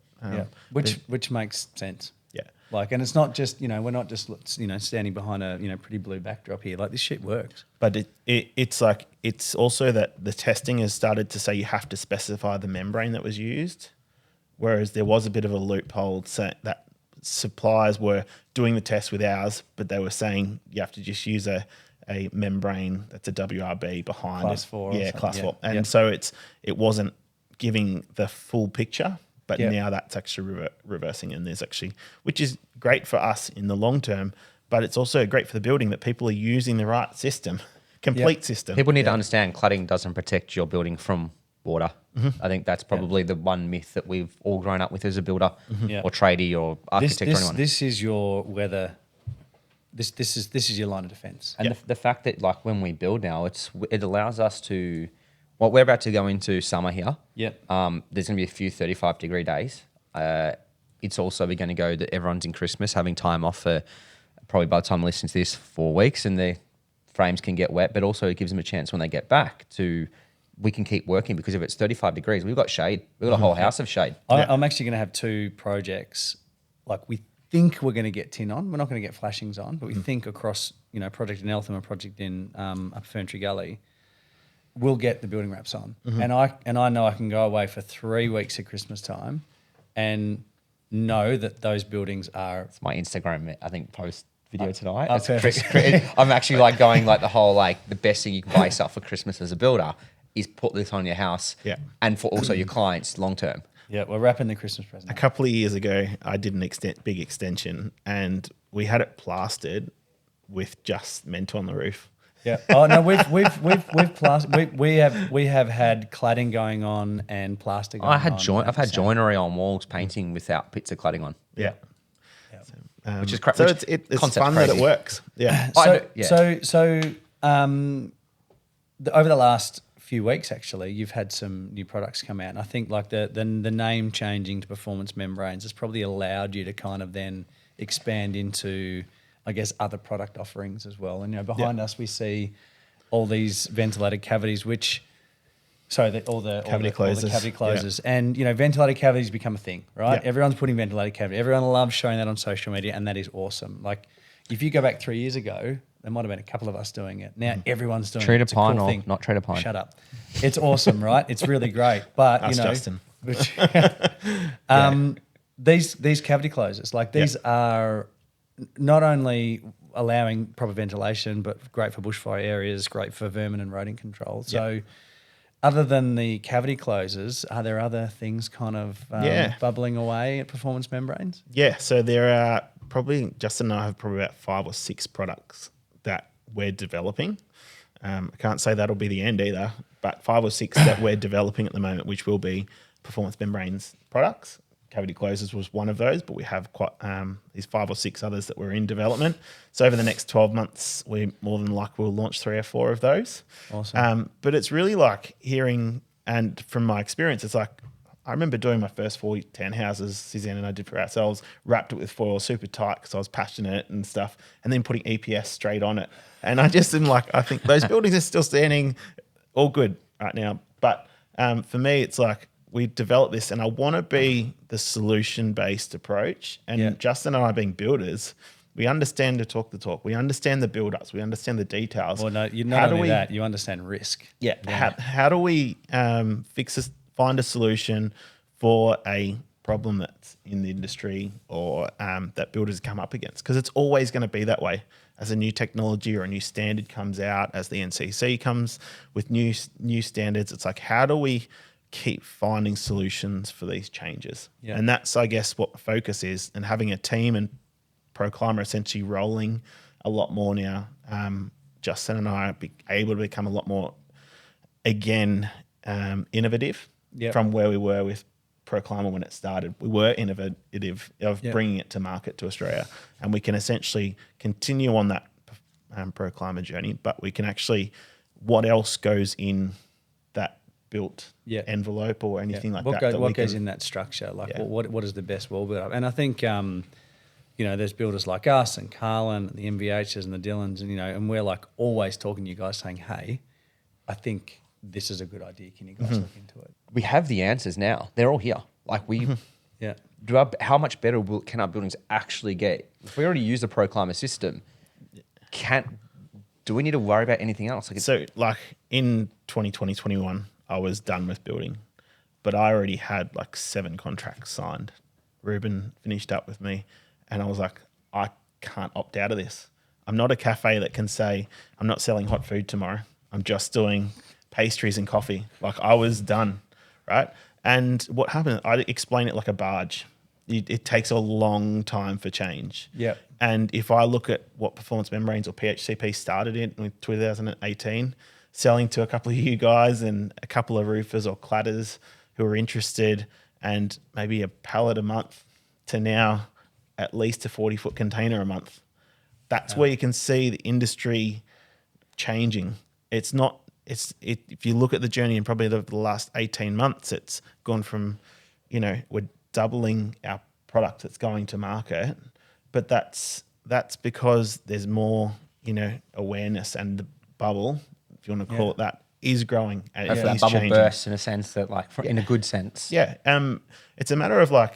Which makes sense. Yeah. Like, and it's not just, we're not just, standing behind a, pretty blue backdrop here. Like, this shit works. But it's also that the testing has started to say you have to specify the membrane that was used, whereas there was a bit of a loophole that suppliers were doing the test with ours, but they were saying you have to just use a membrane that's a WRB behind Class 4. Yeah, Class 4. And so it wasn't giving the full picture. But now that's actually reversing, and there's actually, which is great for us in the long term, but it's also great for the building that people are using the right system, complete system. People need to understand cladding doesn't protect your building from water. I think that's probably the one myth that we've all grown up with as a builder or tradie or architect or anyone. This is your weather. This is your line of defense. And the fact that, like, when we build now, it allows us to. Well, we're about to go into summer here. Yep. There's going to be a few 35-degree days. It's also going to go that everyone's in Christmas, having time off for probably by the time they listen to this 4 weeks, and their frames can get wet. But also it gives them a chance when they get back we can keep working, because if it's 35 degrees, we've got shade. We've got a whole house of shade. I'm actually going to have 2 projects. Like, we think we're going to get tin on. We're not going to get flashings on, but we think across, project in Eltham, a project in Upper Ferntree Gully, we'll get the building wraps on. And I know I can go away for 3 weeks at Christmas time and know that those buildings are... It's my Instagram, I think, post video tonight. Perfect. I'm actually like going like the whole, like, the best thing you can buy yourself for Christmas as a builder. is put this on your house and for also your clients long term. Yeah, we're wrapping the Christmas present. A couple of years ago, I did an big extension, and we had it plastered with just Mento on the roof. Yeah. Oh no, we've plastered. We have had cladding going on and plaster going I've on. had joinery on walls painting without pizza cladding on. Yeah. Which is crazy. So it's fun that it works. Yeah. Over the last few weeks, actually, you've had some new products come out, and I think like the name changing to performance membranes has probably allowed you to kind of then expand into, I guess, other product offerings as well. And behind us we see all these ventilated cavities, all the cavity closers, and ventilated cavities become a thing, right? Everyone's putting ventilated cavity. Everyone loves showing that on social media, and that is awesome. Like if you go back 3 years ago, there might have been a couple of us doing it. Now everyone's doing it. It's a cool thing. Not Trader Pine. Shut up. It's awesome, right? It's really great. But Justin. These cavity closers, like these are not only allowing proper ventilation, but great for bushfire areas, great for vermin and rodent control. So other than the cavity closers, are there other things kind of bubbling away at performance membranes? Yeah, so there are probably, Justin and I have probably about 5 or 6 products that we're developing. I can't say that'll be the end either, but 5 or 6 that we're developing at the moment, which will be performance membranes products. Cavity closers was one of those, but we have quite these 5 or 6 others that we're in development. So over the next 12 months, we more than likely will launch 3 or 4 of those. Awesome. But it's really like hearing, and from my experience, it's like, I remember doing my first 4 townhouses, Suzanne and I did for ourselves, wrapped it with foil super tight because I was passionate and stuff, and then putting EPS straight on it. And I just am like, I think those buildings are still standing, all good right now. But for me, it's like we developed this, and I want to be the solution-based approach. And Justin and I being builders, we understand to talk the talk. We understand the build-ups. We understand the details. Well, no, you not only that, you understand risk. Yeah. How do we find a solution for a problem that's in the industry or that builders come up against? Because it's always going to be that way. As a new technology or a new standard comes out, as the NCC comes with new standards, it's like, how do we keep finding solutions for these changes? Yeah. And that's, I guess, what the focus is. And having a team and ProClimber essentially rolling a lot more now. Justin and I are able to become a lot more, again, innovative from where we were with ProClimber when it started. We were innovative of bringing it to market to Australia, and we can essentially continue on that ProClimber journey, but we can actually, what else goes in that built envelope or anything like that? What goes in that structure? Like what is the best wall build up? And I think there's builders like us and Carlin, the MVHs and the Dillons, and and we're like always talking to you guys saying, hey, I think this is a good idea. Can you guys look into it? We have the answers now. They're all here. Like how much better can our buildings actually get? If we already use the ProClimber system, do we need to worry about anything else? So in 2020, 21, I was done with building, but I already had 7 contracts signed. Ruben finished up with me, and I was like, I can't opt out of this. I'm not a cafe that can say, I'm not selling hot food tomorrow. I'm just doing pastries and coffee. I was done, right? And what happened, I explain it like a barge. It takes a long time for change. Yeah. And if I look at what Performance Membranes or PHCP started in 2018, selling to a couple of you guys and a couple of roofers or cladders who are interested, and maybe a pallet a month, to now at least a 40-foot container a month. That's where you can see the industry changing. If you look at the journey in probably the last 18 months, it's gone from, we're doubling our product that's going to market, but that's because there's more, awareness, and the bubble, if you want to call it that, is growing. And that bubble changing. Bursts in a sense that in a good sense. Yeah. It's a matter of I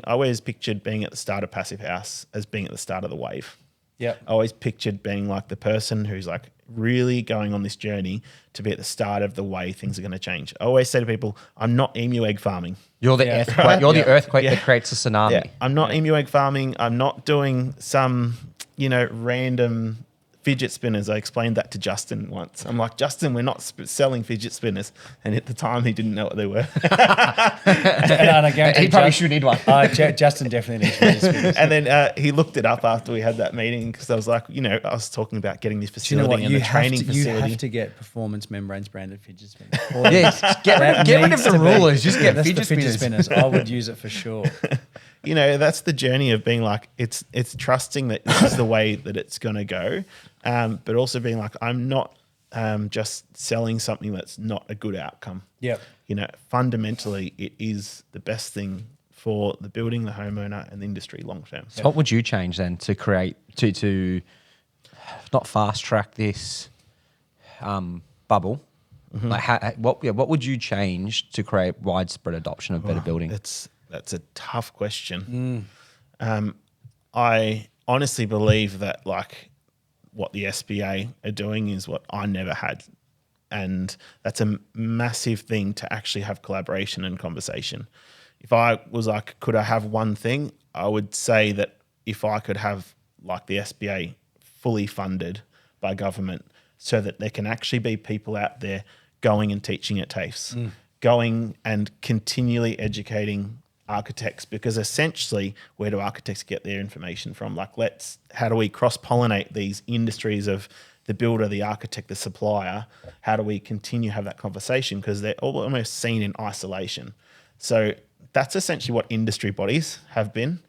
always pictured being at the start of Passive House as being at the start of the wave. Yeah. I always pictured being the person who's really going on this journey to be at the start of the way things are going to change. I always say to people, I'm not emu egg farming. You're the earthquake. Right? You're the earthquake that creates a tsunami. Yeah. I'm not emu egg farming. I'm not doing some, random fidget spinners. I explained that to Justin once. I'm like, Justin, we're not selling fidget spinners. And at the time, he didn't know what they were. And I guarantee He probably should need one. Justin definitely needs fidget spinners. And then he looked it up after we had that meeting because I was like, I was talking about getting this facility and the training facility. You have to get Performance Membranes branded fidget spinners. Get rid of the rulers. Just get fidget spinners. I would use it for sure. That's the journey of being like, it's trusting that this is the way that it's going to go, but also being like, I'm not just selling something that's not a good outcome. Yep. Fundamentally, it is the best thing for the building, the homeowner, and the industry long term. So what would you change then to create, to not fast track this bubble? Mm-hmm. Like what would you change to create widespread adoption of better building? That's a tough question. I honestly believe that like what the SBA are doing is what I never had. And that's a massive thing to actually have collaboration and conversation. If I was like, could I have one thing? I would say that if I could have like the SBA fully funded by government so that there can actually be people out there going and teaching at TAFEs, going and continually educating architects, because essentially where do architects get their information from? Like how do we cross-pollinate these industries of the builder, the architect, the supplier? How do we continue to have that conversation? Because they're all almost seen in isolation. So that's essentially what industry bodies have been.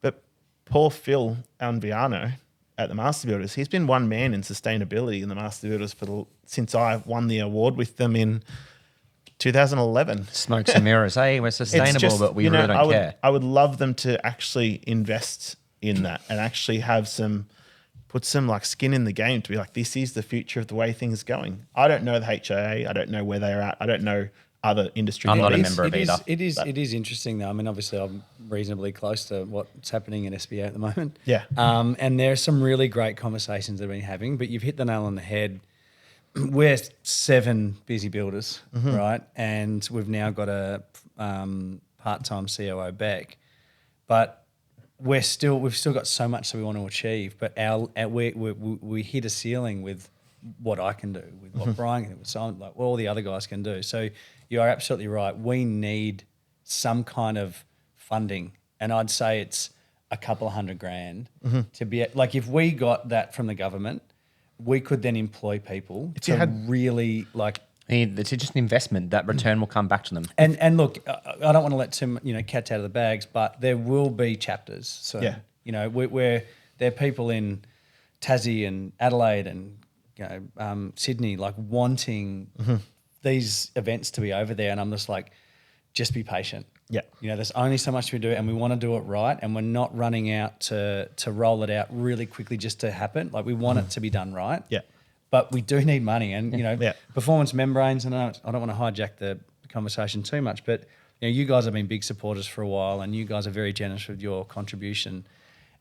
But poor Phil Alviano at the Master Builders, he's been one man in sustainability in the Master Builders since I won the award with them in 2011. Smokes and mirrors. Hey, we're sustainable, but we really don't care. I would love them to actually invest in that and actually put some like skin in the game to be like, this is the future of the way things are going. I don't know the HIA. I don't know where they're at. I don't know other industry. I'm not a member of either. It is interesting though. I mean, obviously I'm reasonably close to what's happening in SBA at the moment. Yeah. And there are some really great conversations that we've been having, but you've hit the nail on the head. We're 7 busy builders, right? And we've now got a part-time COO back, but we've still got so much that we want to achieve. But we hit a ceiling with what I can do, with what Brian can do, with Simon, like what all the other guys can do. So you are absolutely right. We need some kind of funding, and I'd say it's a couple of $100,000 to be like, if we got that from the government, we could then employ people really like. It's just an investment. That return will come back to them. And look, I don't want to let too cats out of the bags, but there will be chapters. So where there are people in Tassie and Adelaide and Sydney like wanting these events to be over there, and I'm just like, just be patient. Yeah. There's only so much we do, and we want to do it right, and we're not running out to roll it out really quickly just to happen. Like we want it to be done right. Yeah. But we do need money, and performance membranes. And I don't want to hijack the conversation too much, but you guys have been big supporters for a while, and you guys are very generous with your contribution.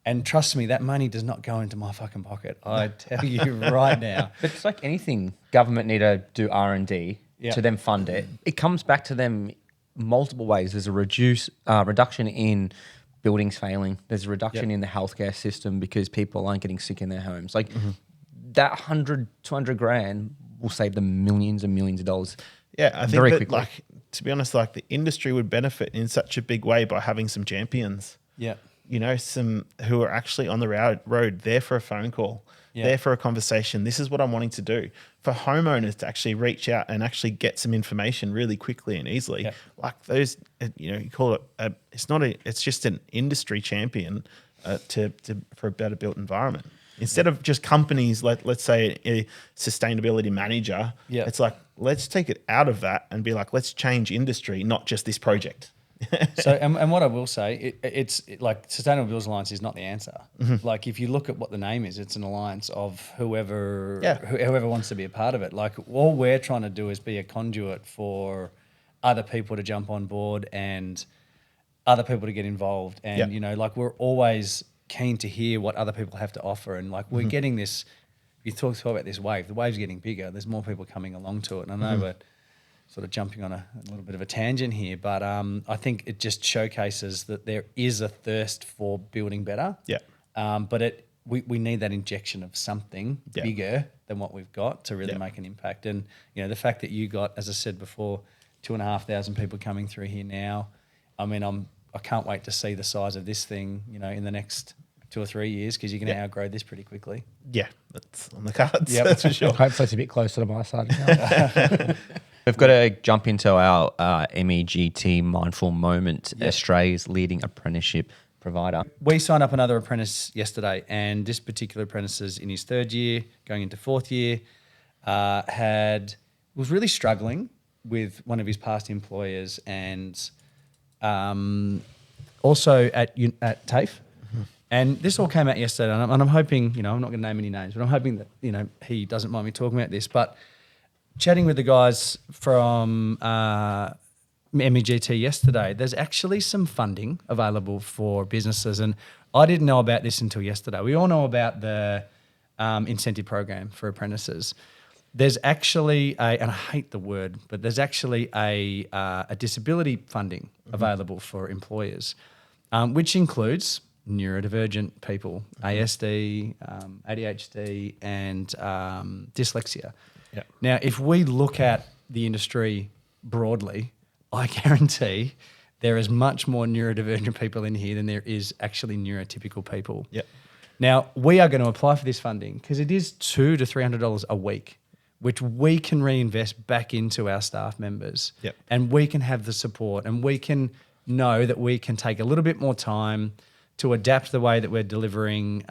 And trust me, that money does not go into my fucking pocket. I tell you right now. But it's like anything. Government need to do R&D to then fund it. It comes back to them multiple ways. There's a reduction in buildings failing. There's a reduction in the healthcare system because people aren't getting sick in their homes. Like that 100, 200 grand will save them millions and millions of dollars. Yeah, I think that quickly. Like, to be honest, like the industry would benefit in such a big way by having some champions. Yeah. Some who are actually on the road, there for a phone call, there for a conversation. This is what I'm wanting to do. For homeowners to actually reach out and actually get some information really quickly and easily. Yeah. Like those, you call it, it's just an industry champion for a better built environment. Instead of just companies, let's say a sustainability manager, it's like, let's take it out of that and be like, let's change industry, not just this project. So, and what I will say, it's like Sustainable Builders Alliance is not the answer. Like if you look at what the name is, it's an alliance of whoever wants to be a part of it. Like all we're trying to do is be a conduit for other people to jump on board and other people to get involved. And, like we're always keen to hear what other people have to offer. And like we're getting this, you talk about this wave, the wave's getting bigger. There's more people coming along to it. And I know we're sort of jumping on a little bit of a tangent here, but I think it just showcases that there is a thirst for building better. Yeah. But we need that injection of something bigger than what we've got to really make an impact. And, the fact that you got, as I said before, 2,500 people coming through here now, I mean, I can't wait to see the size of this thing, in the next 2 or 3 years, because you're going to outgrow this pretty quickly. Yeah, that's on the cards. Yeah, that's for sure. Hopefully it's a bit closer to my side now. We've got to jump into our MEGT Mindful Moment, Australia's leading apprenticeship provider. We signed up another apprentice yesterday, and this particular apprentice is in his 3rd year, going into 4th year, was really struggling with one of his past employers, and also at TAFE. Mm-hmm. And this all came out yesterday, and I'm hoping, I'm not going to name any names, but I'm hoping that, he doesn't mind me talking about this. But chatting with the guys from MEGT yesterday, there's actually some funding available for businesses, and I didn't know about this until yesterday. We all know about the incentive program for apprentices. There's actually and I hate the word, but there's actually a disability funding available for employers, which includes neurodivergent people, ASD, ADHD, and dyslexia. Yep. Now, if we look at the industry broadly, I guarantee there is much more neurodivergent people in here than there is actually neurotypical people. Yep. Now, we are going to apply for this funding because it is $200 to $300 a week, which we can reinvest back into our staff members. Yep. And we can have the support, and we can know that we can take a little bit more time to adapt the way that we're delivering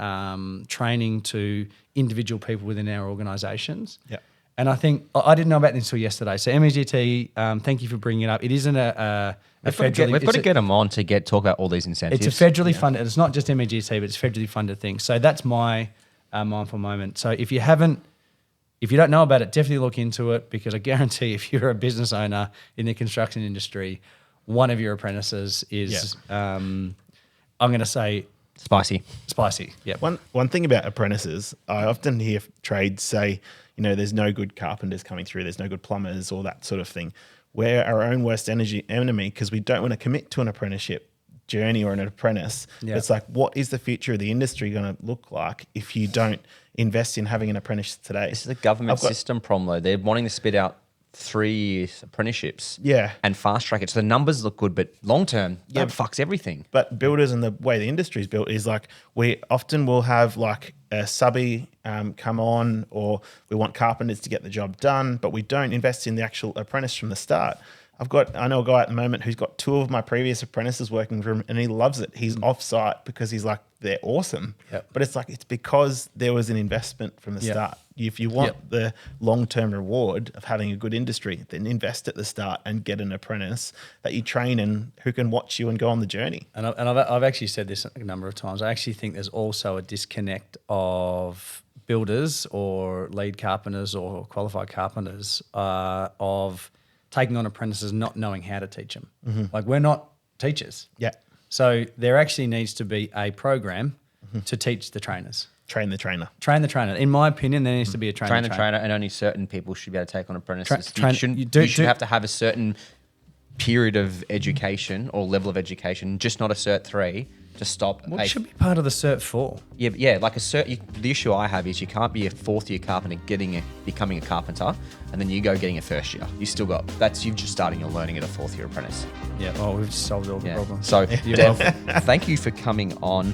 training to individual people within our organisations. Yep. And I think I didn't know about this until yesterday. So MEGT, thank you for bringing it up. It isn't a federally... We've got to get them on to talk about all these incentives. It's a federally funded... It's not just MEGT, but it's a federally funded thing. So that's my mindful moment. So if you don't know about it, definitely look into it, because I guarantee if you're a business owner in the construction industry, one of your apprentices is, I'm going to say... Spicy. Yeah. One thing about apprentices, I often hear trades say, there's no good carpenters coming through, there's no good plumbers, or that sort of thing. We're our own worst enemy because we don't want to commit to an apprenticeship journey or an apprentice. Yeah. It's like, what is the future of the industry going to look like if you don't invest in having an apprentice today? This is a government system problem, though. They're wanting to spit out 3 apprenticeships and fast track it. So the numbers look good, but long term, that fucks everything. But builders and the way the industry is built is like, we often will have like a subby come on, or we want carpenters to get the job done, but we don't invest in the actual apprentice from the start. I know a guy at the moment who's got 2 of my previous apprentices working for him, and he loves it. He's off-site because he's like, they're awesome. Yep. But it's like, it's because there was an investment from the start. If you want the long-term reward of having a good industry, then invest at the start and get an apprentice that you train and who can watch you and go on the journey. And I've actually said this a number of times. I actually think there's also a disconnect of builders or lead carpenters or qualified carpenters of taking on apprentices, not knowing how to teach them. Mm-hmm. Like, we're not teachers. Yeah. So there actually needs to be a program to teach the trainers. Train the trainer. Train the trainer. In my opinion, there needs to be a trainer. Train the trainer, and only certain people should be able to take on apprentices. You should have to have a certain period of education or level of education, just not a Cert 3, to stop. Well, it should be part of the Cert 4. Yeah, like a Cert. The issue I have is you can't be a 4th year carpenter becoming a carpenter, and then you go getting a 1st year. You've just starting your learning at a 4th year apprentice. Yeah. Oh, we've just solved all the problems. So, Dev, thank you for coming on.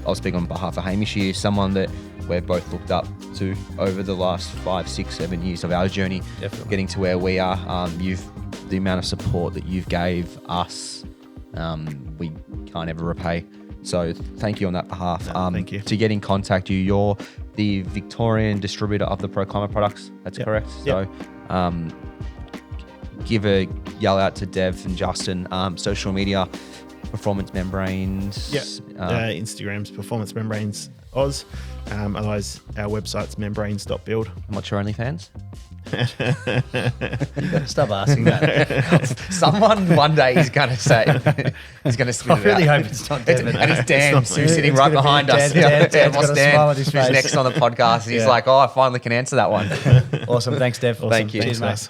I'll speak on behalf of Hamish here, someone that we've both looked up to over the last 5, 6, 7 years of our journey, getting to where we are. The amount of support that you've gave us, we can't ever repay. So thank you on that behalf. Thank you. To get in contact you're the Victorian distributor of the Pro Climate products. That's correct. Yep. So give a yell out to Dev and Justin. Social media, Performance Membranes. Yeah. Instagram's Performance Membranes Oz. Otherwise, our website's membranes.build. And what's your OnlyFans? You got to stop asking that. Someone one day is going to say, he's going to spit it out. I really hope it's not Devin. And it's Dan, who's sitting right behind us. Dan's got a smile on his face. Who's next on the podcast. And he's like, I finally can answer that one. Awesome. Thanks, Dev. Thank you. Cheers, mate.